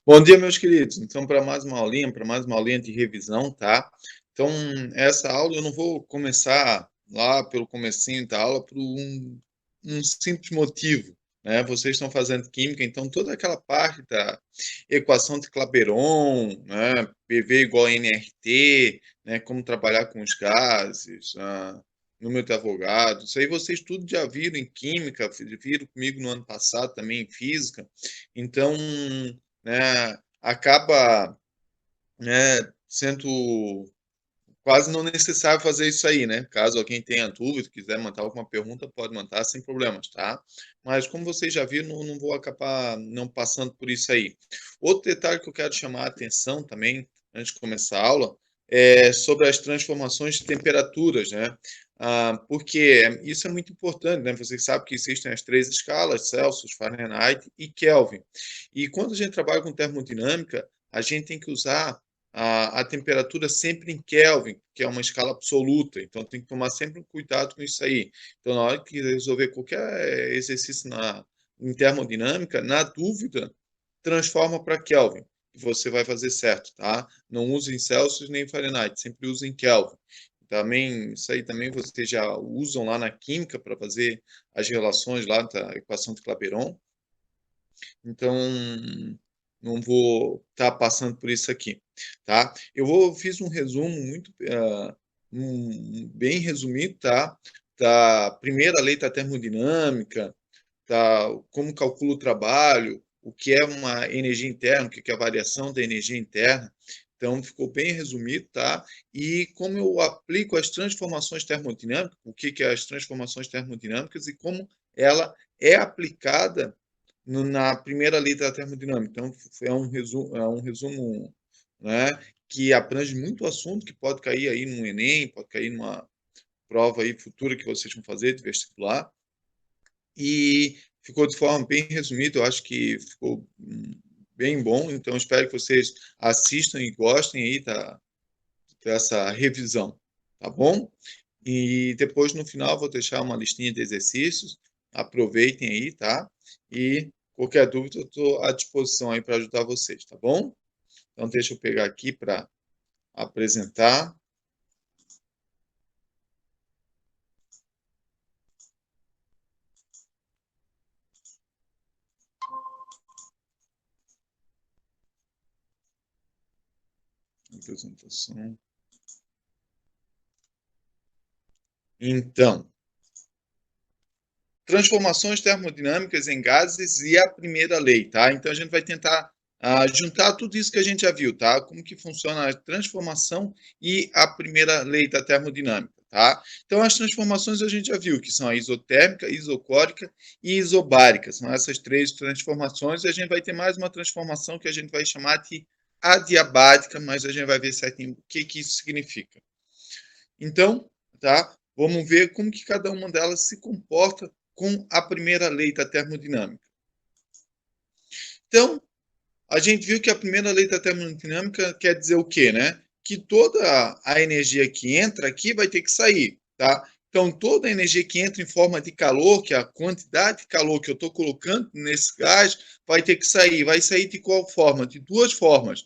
Bom dia, meus queridos. Então, para mais uma aulinha de revisão, tá? Então, essa aula eu não vou começar lá pelo comecinho da aula por um simples motivo, né? Vocês estão fazendo química, então toda aquela parte da equação de Clapeyron, né? PV igual a nRT, né? Como trabalhar com os gases, número de Avogadro, isso aí vocês tudo já viram em química, viram comigo no ano passado também em física. Então, né, acaba, né, sendo quase não necessário fazer isso aí, né? Caso alguém tenha dúvida, quiser mandar alguma pergunta, pode mandar sem problemas, tá? Mas como vocês já viram, não vou acabar não passando por isso aí. Outro detalhe que eu quero chamar a atenção também, antes de começar a aula, é sobre as transformações de temperaturas, né? Porque isso é muito importante, né? Vocês sabem que existem as três escalas, Celsius, Fahrenheit e Kelvin. E quando a gente trabalha com termodinâmica, a gente tem que usar a temperatura sempre em Kelvin, que é uma escala absoluta. Então, tem que tomar sempre um cuidado com isso aí. Então, na hora que resolver qualquer exercício em termodinâmica, na dúvida, transforma para Kelvin, que você vai fazer certo, tá? Não use em Celsius nem em Fahrenheit, sempre use em Kelvin. Também, isso aí também vocês já usam lá na química para fazer as relações lá da equação de Clapeyron. Então, não vou estar passando por isso aqui, tá? Fiz um resumo bem resumido, tá? Da primeira lei da termodinâmica, tá? Como calcula o trabalho, o que é uma energia interna, o que é a variação da energia interna. Então, ficou bem resumido, tá? E como eu aplico as transformações termodinâmicas, o que é as transformações termodinâmicas e como ela é aplicada na primeira lei da termodinâmica. Então, é um resumo, né, que abrange muito assunto, que pode cair aí no Enem, pode cair numa prova aí futura que vocês vão fazer de vestibular. E ficou de forma bem resumida, eu acho que ficou bem bom, então espero que vocês assistam e gostem aí dessa revisão, tá bom? E depois, no final, vou deixar uma listinha de exercícios. Aproveitem aí, tá? E qualquer dúvida, eu estou à disposição aí para ajudar vocês, tá bom? Então, deixa eu pegar aqui para apresentar. Apresentação. Então, transformações termodinâmicas em gases e a primeira lei, tá? Então a gente vai tentar juntar tudo isso que a gente já viu, tá? Como que funciona a transformação e a primeira lei da termodinâmica, tá? Então as transformações a gente já viu, que são a isotérmica, isocórica e isobárica. São essas três transformações e a gente vai ter mais uma transformação que a gente vai chamar de adiabática, mas a gente vai ver certinho o que isso significa. Então, tá? Vamos ver como que cada uma delas se comporta com a primeira lei da termodinâmica. Então, a gente viu que a primeira lei da termodinâmica quer dizer o quê, né? Que toda a energia que entra aqui vai ter que sair, tá? Então, toda a energia que entra em forma de calor, que é a quantidade de calor que eu estou colocando nesse gás, vai ter que sair. Vai sair de qual forma? De duas formas.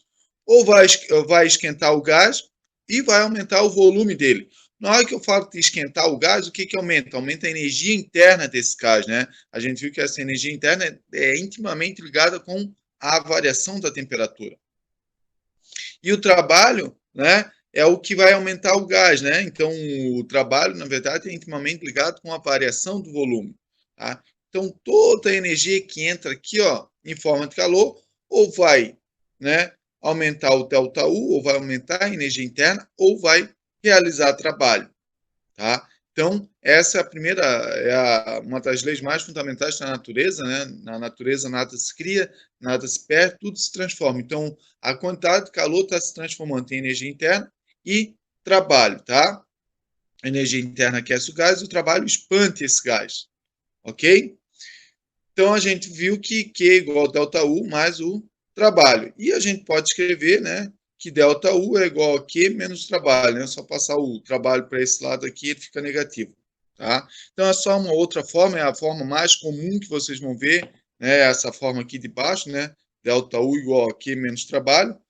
Ou vai esquentar o gás e vai aumentar o volume dele. Na hora que eu falo de esquentar o gás, o que aumenta? Aumenta a energia interna desse gás, né? A gente viu que essa energia interna é intimamente ligada com a variação da temperatura. E o trabalho, né, é o que vai aumentar o gás, né? Então, o trabalho, na verdade, é intimamente ligado com a variação do volume, tá? Então, toda a energia que entra aqui, ó, em forma de calor, ou vai, né, aumentar o ΔU, ou vai aumentar a energia interna, ou vai realizar trabalho, tá? Então, essa é a primeira, uma das leis mais fundamentais da natureza, né? Na natureza nada se cria, nada se perde, tudo se transforma. Então, a quantidade de calor está se transformando em energia interna e trabalho, tá? A energia interna aquece o gás e o trabalho expande esse gás, ok? Então, a gente viu que Q é igual a ΔU mais o trabalho. E a gente pode escrever, né, que ΔU é igual a Q menos trabalho, né? Só passar o trabalho para esse lado aqui, ele fica negativo, tá? Então, é só uma outra forma, é a forma mais comum que vocês vão ver, né? Essa forma aqui de baixo, né? ΔU igual a Q menos trabalho.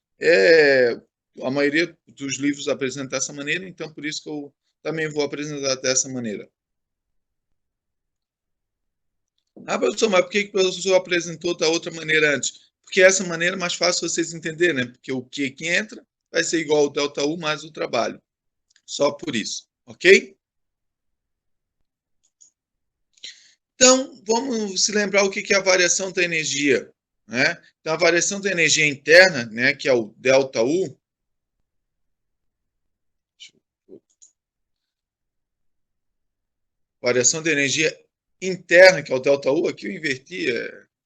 A maioria dos livros apresenta dessa maneira, então por isso que eu também vou apresentar dessa maneira. Ah, professor, mas por que o professor apresentou da outra maneira antes? Porque essa maneira é mais fácil vocês entenderem, né? Porque o Q que entra vai ser igual ao ΔU mais o trabalho. Só por isso, ok? Então, vamos se lembrar o que é a variação da energia, né? Então, a variação da energia interna, né, que é o ΔU, variação da energia interna, que é o ΔU, aqui eu inverti,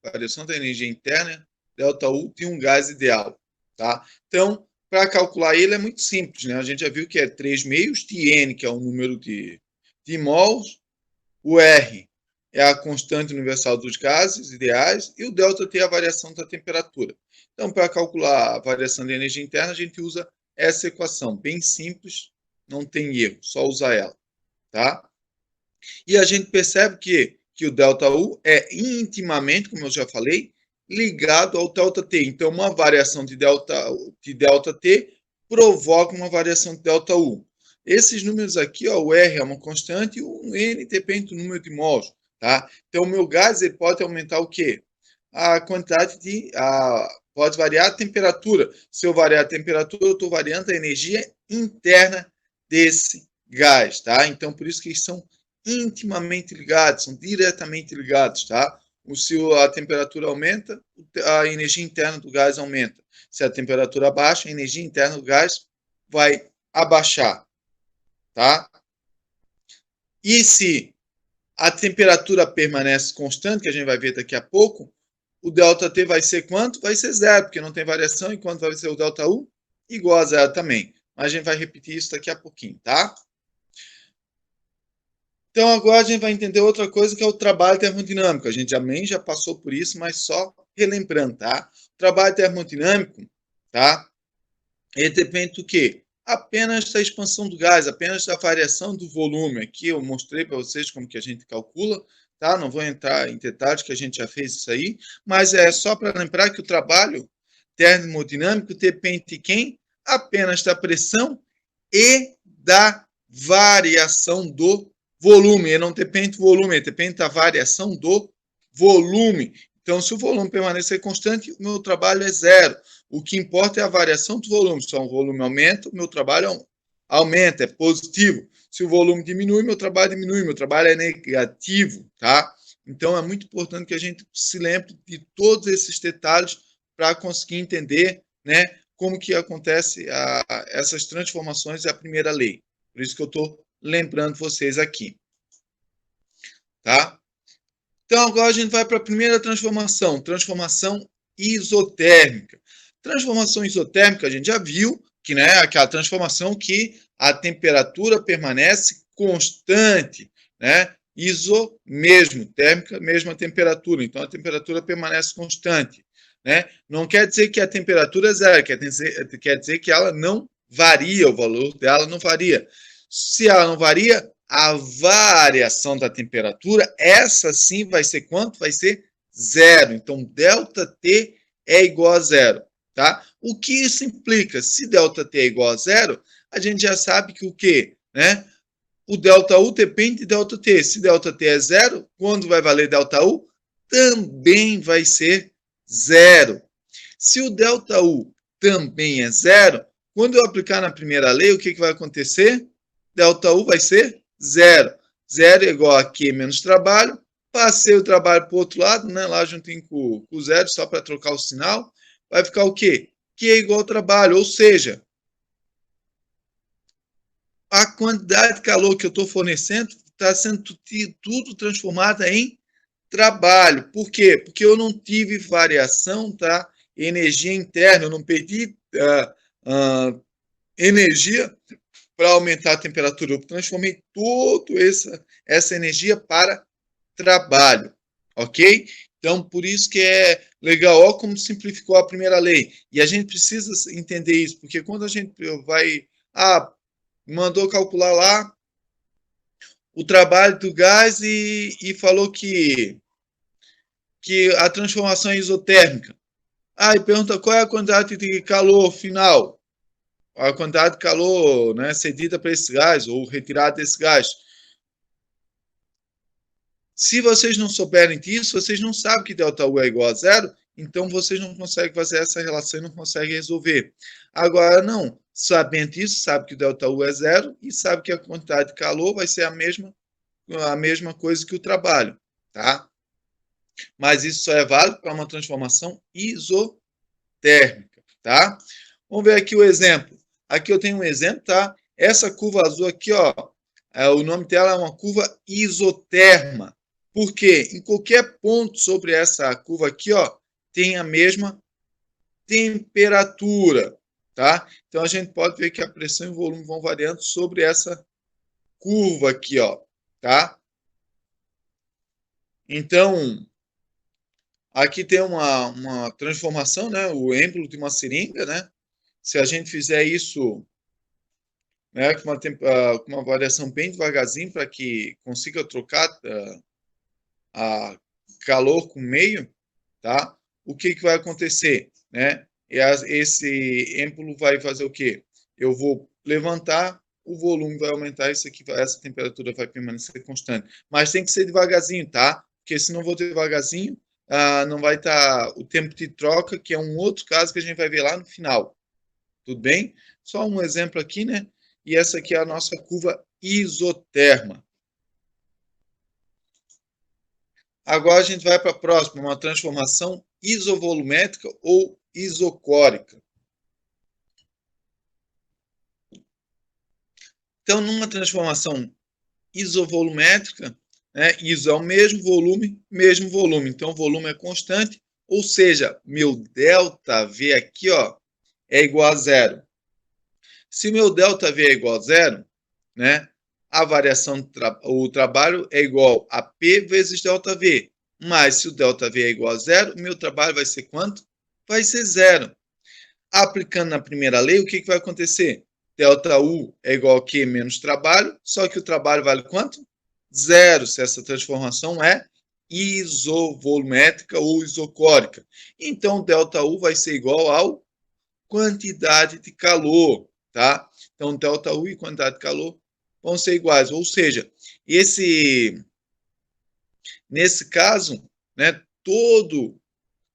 variação da energia interna, ΔU de um gás ideal, tá? Então, para calcular ele é muito simples, né? A gente já viu que é 3 meios de N, que é o número de mols, o R é a constante universal dos gases ideais e o ΔT é a variação da temperatura. Então, para calcular a variação de energia interna, a gente usa essa equação, bem simples, não tem erro, só usar ela, tá? E a gente percebe que o ΔU é intimamente, como eu já falei, ligado ao ΔT. Então, uma variação de ΔT provoca uma variação de ΔU. Esses números aqui, ó, o R é uma constante e o N depende do número de mols. Tá? Então, o meu gás ele pode aumentar o quê? A quantidade de... pode variar a temperatura. Se eu variar a temperatura, eu estou variando a energia interna desse gás. Tá? Então, por isso que eles são intimamente ligados, são diretamente ligados, tá? Se a temperatura aumenta, a energia interna do gás aumenta. Se a temperatura baixa, a energia interna do gás vai abaixar, tá? E se a temperatura permanece constante, que a gente vai ver daqui a pouco, o ΔT vai ser quanto? Vai ser zero, porque não tem variação, e quanto vai ser o ΔU? Igual a zero também. Mas a gente vai repetir isso daqui a pouquinho, tá? Então, agora a gente vai entender outra coisa, que é o trabalho termodinâmico. A gente também já passou por isso, mas só relembrando, tá? O trabalho termodinâmico, tá? Ele depende do quê? Apenas da expansão do gás, apenas da variação do volume. Aqui eu mostrei para vocês como que a gente calcula, tá? Não vou entrar em detalhes, que a gente já fez isso aí, mas é só para lembrar que o trabalho termodinâmico depende de quem? Apenas da pressão e da variação do volume. Ele não depende do volume, ele depende da variação do volume. Então, se o volume permanecer constante, o meu trabalho é zero. O que importa é a variação do volume. Se o volume aumenta, o meu trabalho aumenta, é positivo. Se o volume diminui, meu trabalho diminui, meu trabalho é negativo, tá? Então, é muito importante que a gente se lembre de todos esses detalhes para conseguir entender, né, como que acontece essas transformações é a primeira lei. Por isso que eu estou lembrando vocês aqui. Tá? Então, agora a gente vai para a primeira transformação, transformação isotérmica. Transformação isotérmica, a gente já viu que, né, aquela transformação que a temperatura permanece constante, né? Iso mesmo, térmica, mesma temperatura. Então, a temperatura permanece constante. Né? Não quer dizer que a temperatura é zero, quer dizer que ela não varia, o valor dela não varia. Se ela não varia, a variação da temperatura, essa sim vai ser quanto? Vai ser zero. Então, ΔT é igual a zero. Tá? O que isso implica? Se ΔT é igual a zero, a gente já sabe que o quê? Né? O ΔU depende de ΔT. Se ΔT é zero, quando vai valer ΔU? Também vai ser zero. Se o ΔU também é zero, quando eu aplicar na primeira lei, o que vai acontecer? ΔU vai ser zero. Zero é igual a Q menos trabalho. Passei o trabalho para o outro lado, né, lá juntinho com o zero, só para trocar o sinal. Vai ficar o quê? Q é igual ao trabalho, ou seja, a quantidade de calor que eu estou fornecendo está sendo tudo transformada em trabalho. Por quê? Porque eu não tive variação, tá? Energia interna, eu não perdi energia para aumentar a temperatura. Eu transformei toda essa energia para trabalho, ok? Então, por isso que é legal, ó, como simplificou a primeira lei. E a gente precisa entender isso, porque quando a gente vai... mandou calcular lá o trabalho do gás e falou que a transformação é isotérmica. Ah, e pergunta qual é a quantidade de calor final, a quantidade de calor, né, cedida para esse gás ou retirada desse gás. Se vocês não souberem disso, vocês não sabem que ΔU é igual a zero, então vocês não conseguem fazer essa relação e não conseguem resolver. Agora, não, sabendo disso, sabe que o ΔU é zero e sabe que a quantidade de calor vai ser a mesma coisa que o trabalho, tá? Mas isso só é válido para uma transformação isotérmica, tá? Vamos ver aqui o exemplo. Aqui eu tenho um exemplo, tá? Essa curva azul aqui, ó, o nome dela é uma curva isoterma. Por quê? Em qualquer ponto sobre essa curva aqui, ó, tem a mesma temperatura, tá? Então a gente pode ver que a pressão e o volume vão variando sobre essa curva aqui, ó, tá? Então, aqui tem uma transformação, né? O êmbolo de uma seringa, né? Se a gente fizer isso, né, com uma variação bem devagarzinho para que consiga trocar a calor com meio, tá? O que, que vai acontecer, né? Esse êmbolo vai fazer o quê? Eu vou levantar, o volume vai aumentar, isso aqui, essa temperatura vai permanecer constante. Mas tem que ser devagarzinho, tá? Porque se não for devagarzinho, não vai estar o tempo de troca, que é um outro caso que a gente vai ver lá no final. Tudo bem? Só um exemplo aqui, né? E essa aqui é a nossa curva isoterma. Agora a gente vai para a próxima, uma transformação isovolumétrica ou isocórica. Então, numa transformação isovolumétrica, né, iso é o mesmo volume, mesmo volume. Então, o volume é constante, ou seja, meu ΔV aqui, ó, é igual a zero. Se meu ΔV é igual a zero, né, a variação, o trabalho é igual a P vezes ΔV. Mas se o ΔV é igual a zero, o meu trabalho vai ser quanto? Vai ser zero. Aplicando na primeira lei, o que, que vai acontecer? ΔU é igual a Q menos trabalho, só que o trabalho vale quanto? Zero, se essa transformação é isovolumétrica ou isocórica. Então, ΔU vai ser igual ao quantidade de calor, tá? Então, ΔU e quantidade de calor vão ser iguais. Ou seja, nesse caso, né,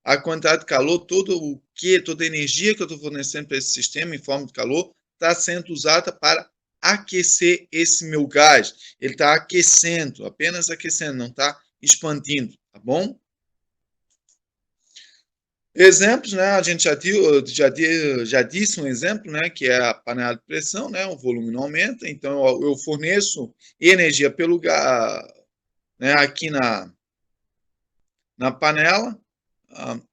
a quantidade de calor, toda a energia que eu estou fornecendo para esse sistema em forma de calor está sendo usada para aquecer esse meu gás. Ele está aquecendo, apenas aquecendo, não está expandindo, tá bom? Exemplos, né? A gente já disse um exemplo, né? Que é a panela de pressão, né? O volume não aumenta, então eu forneço energia pelo gás, né? Aqui na panela,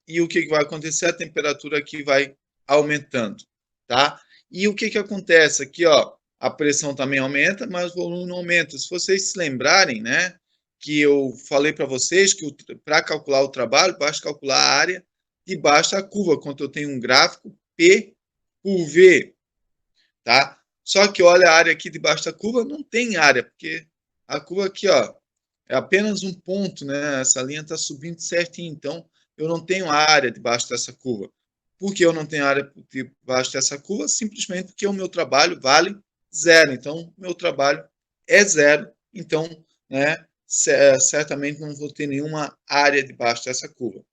e o que vai acontecer? A temperatura aqui vai aumentando, tá? E o que acontece aqui, ó? A pressão também aumenta, mas o volume não aumenta. Se vocês se lembrarem, né? Que eu falei para vocês que para calcular o trabalho, basta calcular a área debaixo da curva, quando eu tenho um gráfico P por V, tá? Só que olha a área aqui debaixo da curva, não tem área, porque a curva aqui, ó, é apenas um ponto, né? Essa linha está subindo certinho, então eu não tenho área debaixo dessa curva. Por que eu não tenho área debaixo dessa curva? Simplesmente porque o meu trabalho vale zero. Então, meu trabalho é zero. Então, né, certamente não vou ter nenhuma área debaixo dessa curva.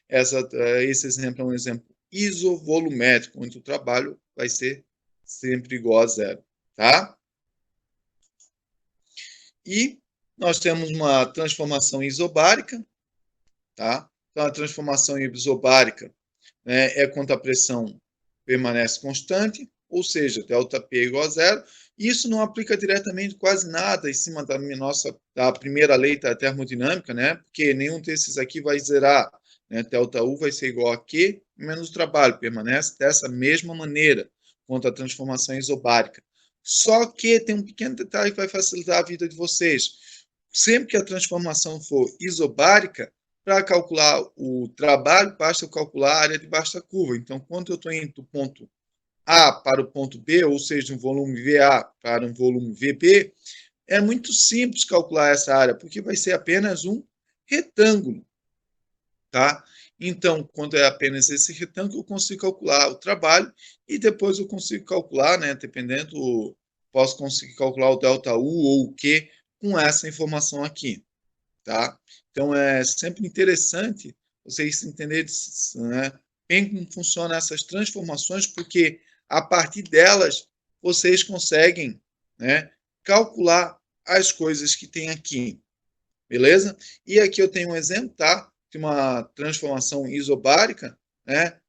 Esse exemplo é um exemplo isovolumétrico, onde o trabalho vai ser sempre igual a zero. Tá? E nós temos uma transformação isobárica, tá? Então, a transformação isobárica, né, é quando a pressão permanece constante, ou seja, ΔP é igual a zero. Isso não aplica diretamente quase nada em cima da primeira lei da termodinâmica, né? Porque nenhum desses aqui vai zerar. Né? ΔU vai ser igual a Q menos o trabalho, permanece dessa mesma maneira quanto a transformação isobárica. Só que tem um pequeno detalhe que vai facilitar a vida de vocês. Sempre que a transformação for isobárica, para calcular o trabalho, basta eu calcular a área debaixo da curva. Então, quando eu estou indo do ponto A para o ponto B, ou seja, um volume VA para um volume VB, é muito simples calcular essa área, porque vai ser apenas um retângulo. tá? Então, quando é apenas esse retângulo, eu consigo calcular o trabalho e depois eu consigo calcular, né, dependendo, posso conseguir calcular o ΔU ou o Q com essa informação aqui, tá? Então, é sempre interessante vocês entenderem, né, bem como funcionam essas transformações, porque a partir delas vocês conseguem, né, calcular as coisas que tem aqui, beleza? E aqui eu tenho um exemplo, tá? De uma transformação isobárica, né?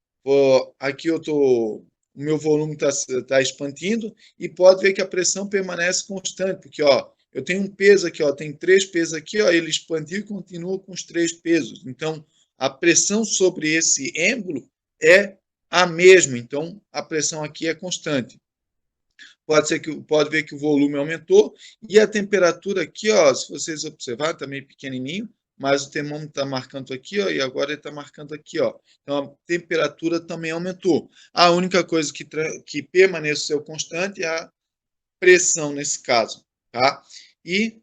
Aqui o meu volume está expandindo e pode ver que a pressão permanece constante, porque ó, eu tenho um peso aqui, ó, tem 3 pesos aqui, ó, ele expandiu e continua com os 3 pesos. Então, a pressão sobre esse êmbolo é a mesma, então a pressão aqui é constante. Pode ver que o volume aumentou e a temperatura aqui, ó, se vocês observarem, está meio pequenininho, mas o termômetro está marcando aqui, ó, e agora ele está marcando aqui, ó. Então a temperatura também aumentou. A única coisa que permaneceu constante é a pressão nesse caso, tá? E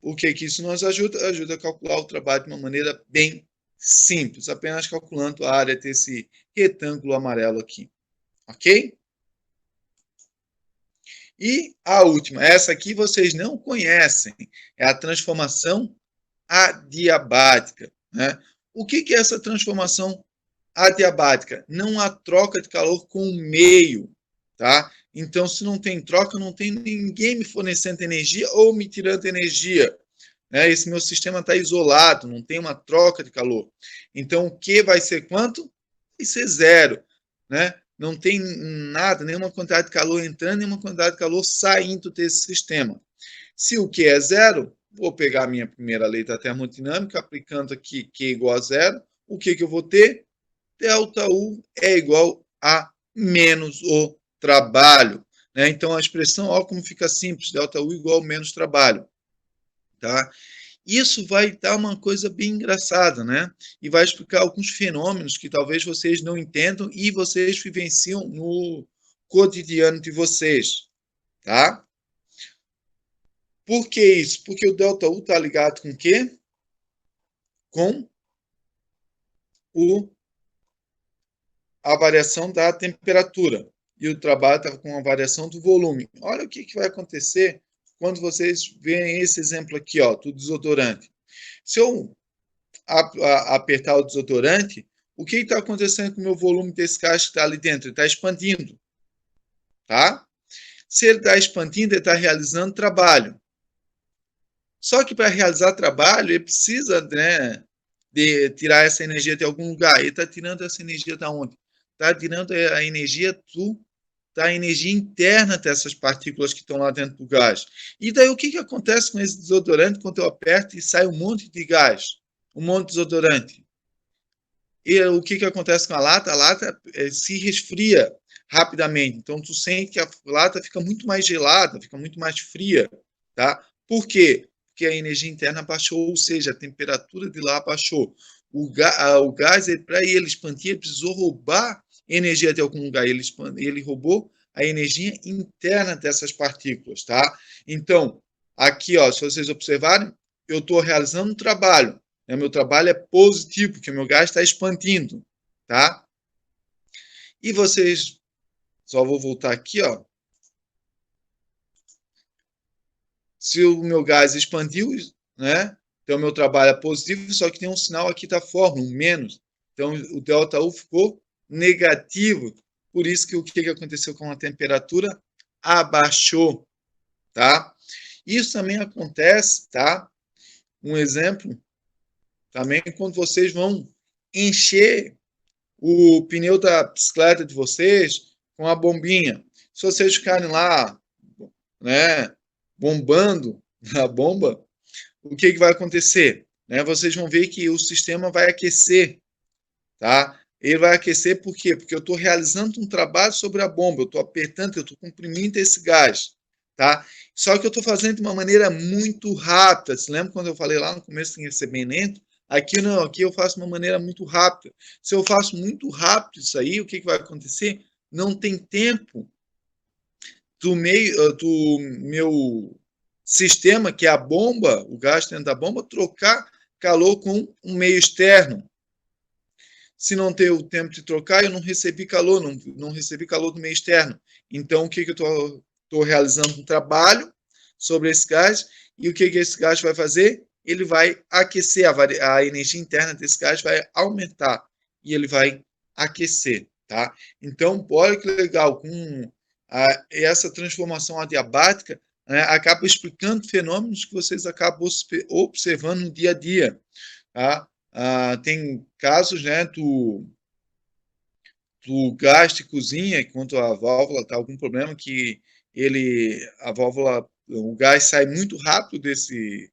o que isso nos ajuda? Ajuda a calcular o trabalho de uma maneira bem simples, apenas calculando a área desse retângulo amarelo aqui, ok? E a última, essa aqui vocês não conhecem, é a transformação adiabática, né? O que é essa transformação adiabática? Não há troca de calor com o meio, tá? Então, se não tem troca, não tem ninguém me fornecendo energia ou me tirando energia, né? Esse meu sistema está isolado, não tem uma troca de calor. Então, o Q vai ser quanto? Vai ser zero, né? Não tem nada, nenhuma quantidade de calor entrando, nenhuma quantidade de calor saindo desse sistema. Se o Q é zero, vou pegar a minha primeira lei da termodinâmica, aplicando aqui Q igual a zero, o que eu vou ter? ΔU é igual a menos o trabalho, né? Então, a expressão, olha como fica simples, ΔU igual a menos trabalho, tá? Isso vai dar uma coisa bem engraçada, né? E vai explicar alguns fenômenos que talvez vocês não entendam e vocês vivenciam no cotidiano de vocês, tá? Por que isso? Porque o ΔU está ligado com o quê? Com a variação da temperatura. E o trabalho está com a variação do volume. Olha o que vai acontecer quando vocês veem esse exemplo aqui, ó, do desodorante. Se eu apertar o desodorante, o que está acontecendo com o meu volume desse caixa que está ali dentro? Ele está expandindo, tá? Se ele está expandindo, ele está realizando trabalho. Só que para realizar trabalho, ele precisa, né, de tirar essa energia de algum lugar. Ele está tirando essa energia de onde? Está tirando a energia da energia interna dessas partículas que estão lá dentro do gás. E daí o que acontece com esse desodorante quando eu aperto e sai um monte de gás? Um monte de desodorante. E o que acontece com a lata? A lata se resfria rapidamente. Então, tu sente que a lata fica muito mais gelada, fica muito mais fria, tá? Por quê? Porque a energia interna baixou, ou seja, a temperatura de lá baixou. O gás, para ele expandir, ele precisou roubar energia de algum lugar. Ele roubou a energia interna dessas partículas, tá? Então, aqui, ó, se vocês observarem, eu estou realizando um trabalho. Meu trabalho é positivo, porque o meu gás está expandindo, tá? E vocês, só vou voltar aqui, ó. Se o meu gás expandiu, né? Então, o meu trabalho é positivo, só que tem um sinal aqui da fórmula, um menos. Então, o ΔU ficou negativo. Por isso que o que aconteceu com a temperatura? Abaixou, tá? Isso também acontece, tá? Um exemplo, também quando vocês vão encher o pneu da bicicleta de vocês com a bombinha. Se vocês ficarem lá, né, bombando a bomba, o que vai acontecer? Né, vocês vão ver que o sistema vai aquecer, tá? Ele vai aquecer por quê? Porque eu estou realizando um trabalho sobre a bomba, eu estou apertando, eu estou comprimindo esse gás, tá? Só que eu estou fazendo de uma maneira muito rápida. Você lembra quando eu falei lá no começo que tinha que ser bem lento? Aqui não, aqui eu faço de uma maneira muito rápida. Se eu faço muito rápido isso aí, o que vai acontecer? Não tem tempo do meu sistema, que é a bomba, o gás dentro da bomba, trocar calor com um meio externo, Se não ter o tempo de trocar, eu não recebi calor, não recebi calor do meio externo. Então, o que eu estou realizando um trabalho sobre esse gás, e o que esse gás vai fazer? Ele vai aquecer, a energia interna desse gás vai aumentar, e ele vai aquecer, tá? Então, olha que legal, com essa transformação adiabática, né, acaba explicando fenômenos que vocês acabam observando no dia a dia, tá? Tem casos, né, do gás de cozinha, enquanto a válvula está algum problema, que a válvula, o gás sai muito rápido desse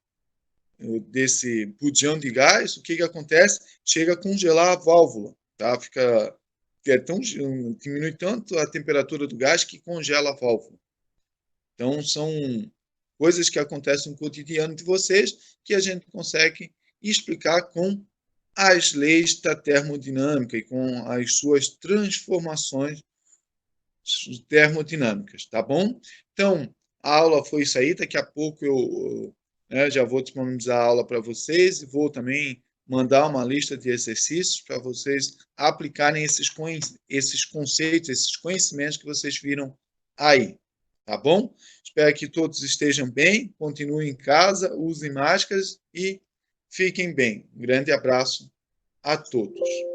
bujão de gás. O que acontece? Chega a congelar a válvula, tá? Diminui tanto a temperatura do gás que congela a válvula. Então, são coisas que acontecem no cotidiano de vocês que a gente consegue explicar com as leis da termodinâmica e com as suas transformações termodinâmicas, tá bom? Então, a aula foi isso aí. Daqui a pouco eu já vou disponibilizar a aula para vocês e vou também mandar uma lista de exercícios para vocês aplicarem esses conceitos, esses conhecimentos que vocês viram aí, tá bom? Espero que todos estejam bem, continuem em casa, usem máscaras e fiquem bem. Um grande abraço a todos.